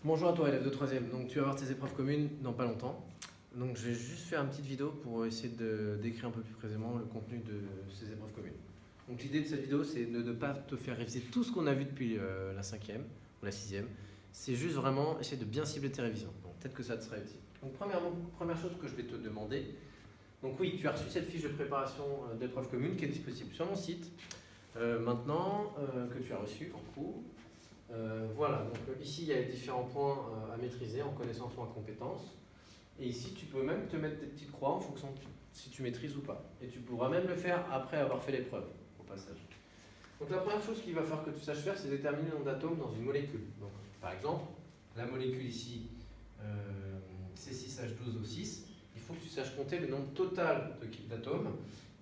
Bonjour à toi élève de 3e, donc tu vas avoir tes épreuves communes dans pas longtemps. Donc je vais juste faire une petite vidéo pour essayer de décrire un peu plus précisément le contenu de ces épreuves communes. Donc l'idée de cette vidéo c'est de ne pas te faire réviser tout ce qu'on a vu depuis la 5e ou la 6e. C'est juste vraiment essayer de bien cibler tes révisions. Donc peut-être que ça te sera utile. Donc première chose que je vais te demander. Donc oui, tu as reçu cette fiche de préparation d'épreuves communes qui est disponible sur mon site. Maintenant que tu as reçu en cours. Voilà, donc ici il y a les différents points à maîtriser en connaissance ou en compétence. Et ici tu peux même te mettre des petites croix en fonction de si tu maîtrises ou pas. Et tu pourras même le faire après avoir fait l'épreuve, au passage. Donc la première chose qu'il va falloir que tu saches faire, c'est déterminer le nombre d'atomes dans une molécule. Donc, par exemple, la molécule ici, C6H12O6, il faut que tu saches compter le nombre total d'atomes.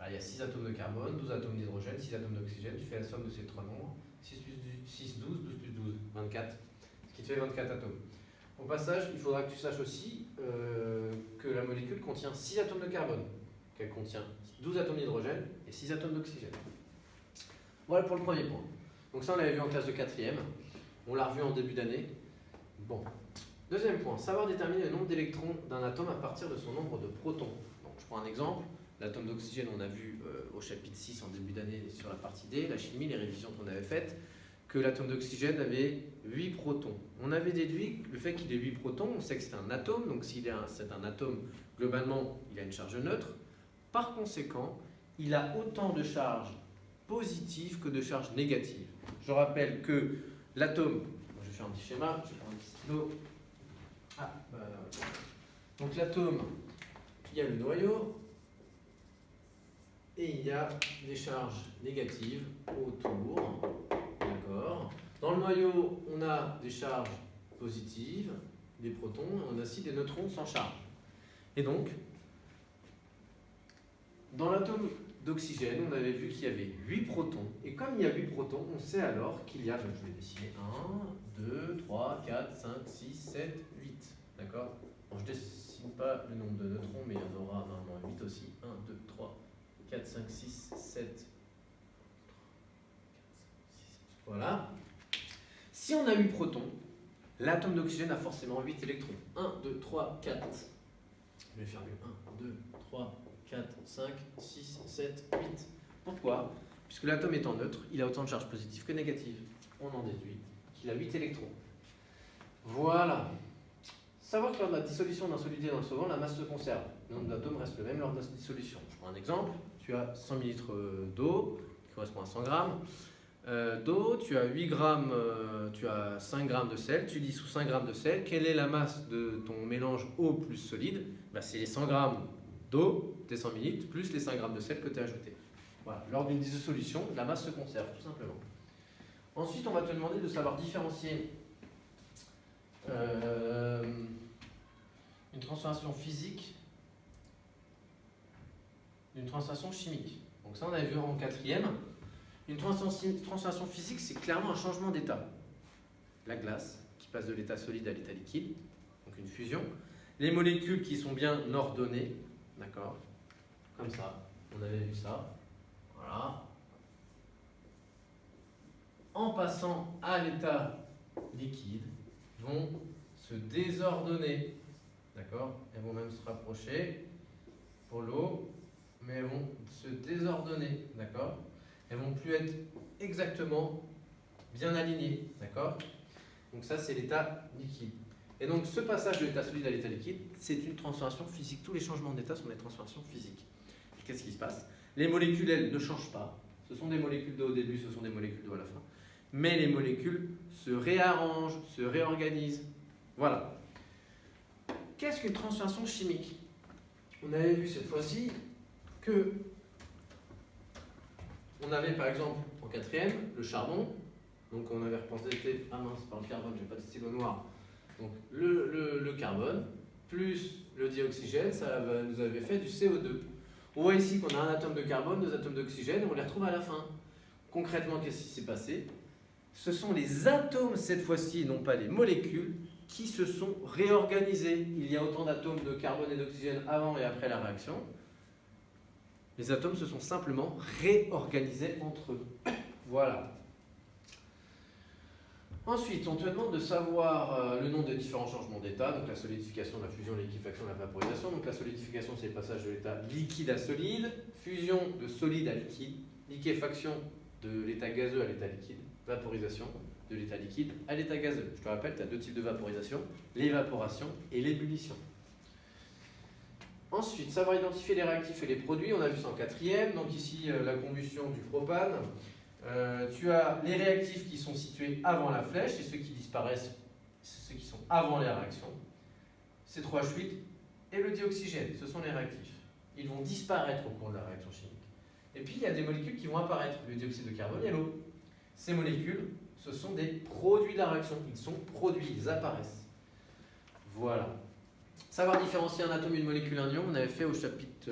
Il y a 6 atomes de carbone, 12 atomes d'hydrogène, 6 atomes d'oxygène, tu fais la somme de ces trois nombres. 6 plus 6, 12, 12 plus 12, 24, ce qui te fait 24 atomes. Au passage, il faudra que tu saches aussi que la molécule contient 6 atomes de carbone, qu'elle contient 12 atomes d'hydrogène et 6 atomes d'oxygène. Voilà pour le premier point. Donc ça, on l'avait vu en classe de 4e, on l'a revu en début d'année. Bon. Deuxième point, savoir déterminer le nombre d'électrons d'un atome à partir de son nombre de protons. Donc, je prends un exemple. L'atome d'oxygène, on a vu au chapitre 6 en début d'année sur la partie D, la chimie, les révisions qu'on avait faites, que l'atome d'oxygène avait 8 protons. On avait déduit le fait qu'il ait 8 protons, on sait que c'est un atome, donc si c'est un atome, globalement, il a une charge neutre. Par conséquent, il a autant de charges positives que de charges négatives. Je rappelle que l'atome, je vais faire un petit schéma, je vais prendre un petit stylo. Donc l'atome, il y a le noyau, et il y a des charges négatives autour, d'accord. Dans le noyau, on a des charges positives, des protons, et on a aussi des neutrons sans charge. Et donc, dans l'atome d'oxygène, on avait vu qu'il y avait 8 protons, et comme il y a 8 protons, on sait alors qu'il y a, je vais dessiner 1, 2, 3, 4, 5, 6, 7, 8, d'accord. Bon, je ne dessine pas le nombre de neutrons, mais il y en aura normalement 8 aussi, 1, 2, 3, 4, 5, 6, 7. Voilà. Si on a 8 protons, l'atome d'oxygène a forcément 8 électrons. 1, 2, 3, 4. Je vais faire mieux. 1, 2, 3, 4, 5, 6, 7, 8. Pourquoi? Puisque l'atome étant neutre, il a autant de charges positives que négatives. On en déduit qu'il a 8 électrons. Voilà. Savoir que lors de la dissolution d'un solide dans le solvant, la masse se conserve. Le nombre d'atomes reste le même lors de la dissolution. Je prends un exemple. Tu as 100 ml d'eau, qui correspond à 100 grammes d'eau. Tu as 8 grammes, tu as 5 grammes de sel. Tu dissout 5 grammes de sel. Quelle est la masse de ton mélange eau plus solide? C'est les 100 grammes d'eau, tes 100 ml, plus les 5 grammes de sel que tu as ajouté. Voilà. Lors d'une dissolution, la masse se conserve, tout simplement. Ensuite, on va te demander de savoir différencier une transformation physique d'une transformation chimique. Donc ça, on avait vu en 4e. Une transformation physique, c'est clairement un changement d'état. La glace, qui passe de l'état solide à l'état liquide, donc une fusion. Les molécules qui sont bien ordonnées, d'accord, comme ça, on avait vu ça, voilà. En passant à l'état liquide, vont se désordonner, d'accord. Elles vont même se rapprocher pour l'eau, mais elles vont se désordonner, d'accord. Elles vont plus être exactement bien alignées, d'accord. Donc ça, c'est l'état liquide. Et donc ce passage de l'état solide à l'état liquide, c'est une transformation physique. Tous les changements d'état sont des transformations physiques. Qu'est-ce qui se passe? Les molécules, elles, ne changent pas. Ce sont des molécules d'eau au début, ce sont des molécules d'eau à la fin. Mais les molécules se réarrangent, se réorganisent. Voilà. Qu'est-ce qu'une transformation chimique? On avait vu cette fois-ci que on avait par exemple en 4e le charbon. Donc on avait représenté, ah mince, par le carbone, j'ai pas de stylo noir. Donc le carbone plus le dioxygène, ça nous avait fait du CO2. On voit ici qu'on a un atome de carbone, 2 atomes d'oxygène, et on les retrouve à la fin. Concrètement, qu'est-ce qui s'est passé? Ce sont les atomes, cette fois-ci, non pas les molécules, qui se sont réorganisés. Il y a autant d'atomes de carbone et d'oxygène avant et après la réaction. Les atomes se sont simplement réorganisés entre eux. Voilà. Ensuite, on te demande de savoir le nom des différents changements d'état, donc la solidification, la fusion, la liquéfaction, la vaporisation. Donc la solidification, c'est le passage de l'état liquide à solide, fusion de solide à liquide, liquéfaction de l'état gazeux à l'état liquide, vaporisation de l'état liquide à l'état gazeux. Je te rappelle, tu as deux types de vaporisation, l'évaporation et l'ébullition. Ensuite, savoir identifier les réactifs et les produits, on a vu ça en quatrième. Donc ici, la combustion du propane. Tu as les réactifs qui sont situés avant la flèche et ceux qui disparaissent, ceux qui sont avant les réactions. C3H8 et le dioxygène, ce sont les réactifs. Ils vont disparaître au cours de la réaction chimique. Et puis il y a des molécules qui vont apparaître, le dioxyde de carbone et l'eau. Ces molécules, ce sont des produits de la réaction. Ils sont produits, ils apparaissent. Voilà. Savoir différencier un atome et une molécule, un ion, on avait fait au chapitre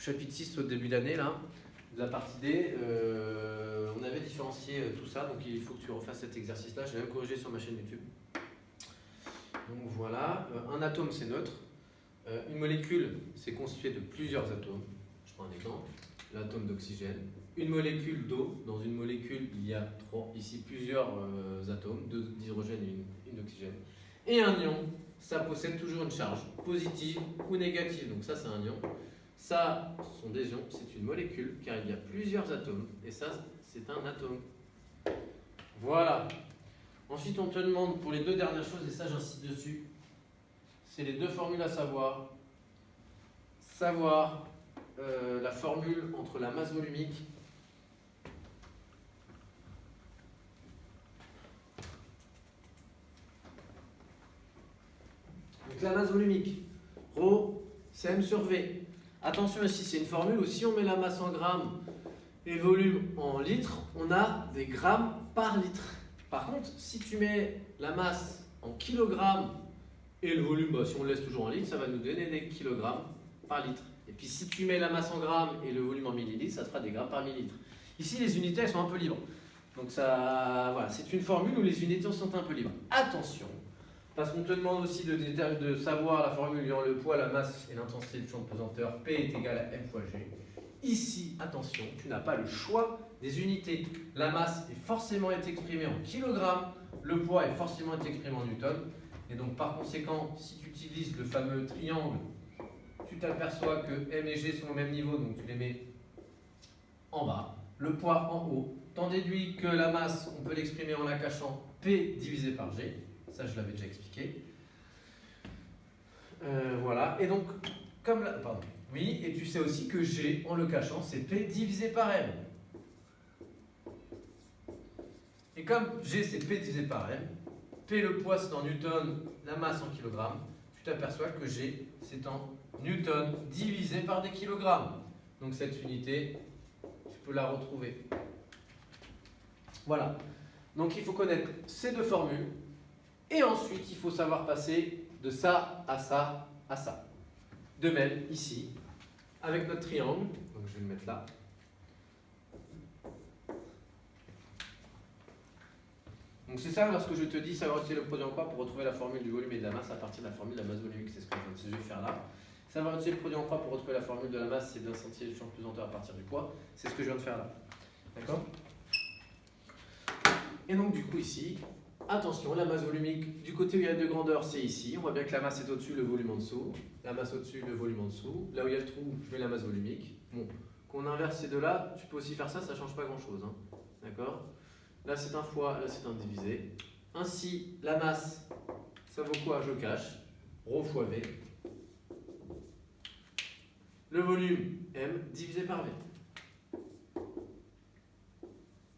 6 au début d'année, là. De la partie D, on avait différencié tout ça, donc il faut que tu refasses cet exercice-là. Je l'ai même corrigé sur ma chaîne YouTube. Donc voilà, un atome c'est neutre, une molécule c'est constitué de plusieurs atomes. Je prends un exemple, l'atome d'oxygène. Une molécule d'eau, dans une molécule il y a ici plusieurs atomes, deux d'hydrogène et une d'oxygène. Et un ion, ça possède toujours une charge positive ou négative, donc ça c'est un ion. Ça, ce sont des ions, c'est une molécule, car il y a plusieurs atomes, et ça, c'est un atome. Voilà. Ensuite, on te demande pour les deux dernières choses, et ça, j'insiste dessus, c'est les deux formules à savoir. Savoir la formule entre la masse volumique donc la masse volumique, ρ, c'est m sur v. Attention ici, c'est une formule où si on met la masse en grammes et le volume en litres, on a des grammes par litre. Par contre, si tu mets la masse en kilogrammes et le volume, bah, si on le laisse toujours en litres, ça va nous donner des kilogrammes par litre. Et puis si tu mets la masse en grammes et le volume en millilitres, ça te fera des grammes par millilitre. Ici, les unités, elles sont un peu libres. Donc ça, voilà, c'est une formule où les unités sont un peu libres. Attention, parce qu'on te demande aussi de savoir la formule liant le poids, la masse et l'intensité du champ de pesanteur. P est égal à M fois G. Ici, attention, tu n'as pas le choix des unités. La masse est forcément exprimée en kilogrammes, le poids est forcément exprimé en newtons. Et donc par conséquent, si tu utilises le fameux triangle, tu t'aperçois que M et G sont au même niveau, donc tu les mets en bas, le poids en haut. T'en déduis que la masse, on peut l'exprimer en la cachant P divisé par G. Ça, je l'avais déjà expliqué. Voilà. Et donc, comme la... Pardon. Oui, et tu sais aussi que G, en le cachant, c'est P divisé par M. Et comme G, c'est P divisé par M, P, le poids, c'est en newton, la masse en kilogrammes, tu t'aperçois que G, c'est en newton divisé par des kilogrammes. Donc, cette unité, tu peux la retrouver. Voilà. Donc, il faut connaître ces deux formules. Et ensuite, il faut savoir passer de ça à ça à ça. De même, ici, avec notre triangle, donc je vais le mettre là. Donc c'est ça lorsque je te dis savoir utiliser le produit en croix pour retrouver la formule du volume et de la masse à partir de la formule de la masse volumique, c'est ce que je vais faire là. Savoir utiliser le produit en croix pour retrouver la formule de la masse, c'est bien sentir du champ de pesanteur à partir du poids, c'est ce que je viens de faire là. D'accord? Et donc du coup ici, attention, la masse volumique, du côté où il y a deux grandeurs, c'est ici. On voit bien que la masse est au-dessus, le volume en dessous. La masse au-dessus, le volume en dessous. Là où il y a le trou, je mets la masse volumique. Bon, qu'on inverse ces deux-là, tu peux aussi faire ça, ça ne change pas grand-chose. Hein. D'accord? Là, c'est un fois, là, c'est un divisé. Ainsi, la masse, ça vaut quoi? Je cache. Rho fois V. Le volume, M, divisé par V.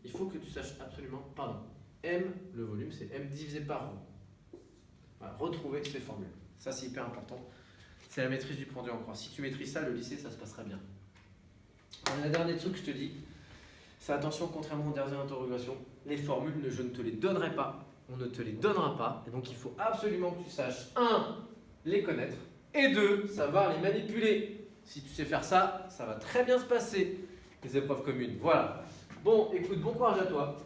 Il faut que tu saches absolument, pardon, M, le volume, c'est M divisé par Rho. Voilà, retrouver ces formules. Ça, c'est hyper important. C'est la maîtrise du produit en croix. Si tu maîtrises ça, le lycée, ça se passera bien. Alors, le dernier truc que je te dis, c'est attention, contrairement aux dernières interrogations, les formules, je ne te les donnerai pas. On ne te les donnera pas. Et donc, il faut absolument que tu saches, 1, les connaître, et 2, savoir les manipuler. Si tu sais faire ça, ça va très bien se passer, les épreuves communes. Voilà. Bon, écoute, bon courage à toi.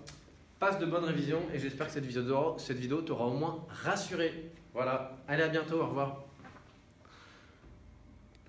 Passe de bonnes révisions et j'espère que cette vidéo t'aura au moins rassuré. Voilà. Allez, à bientôt. Au revoir.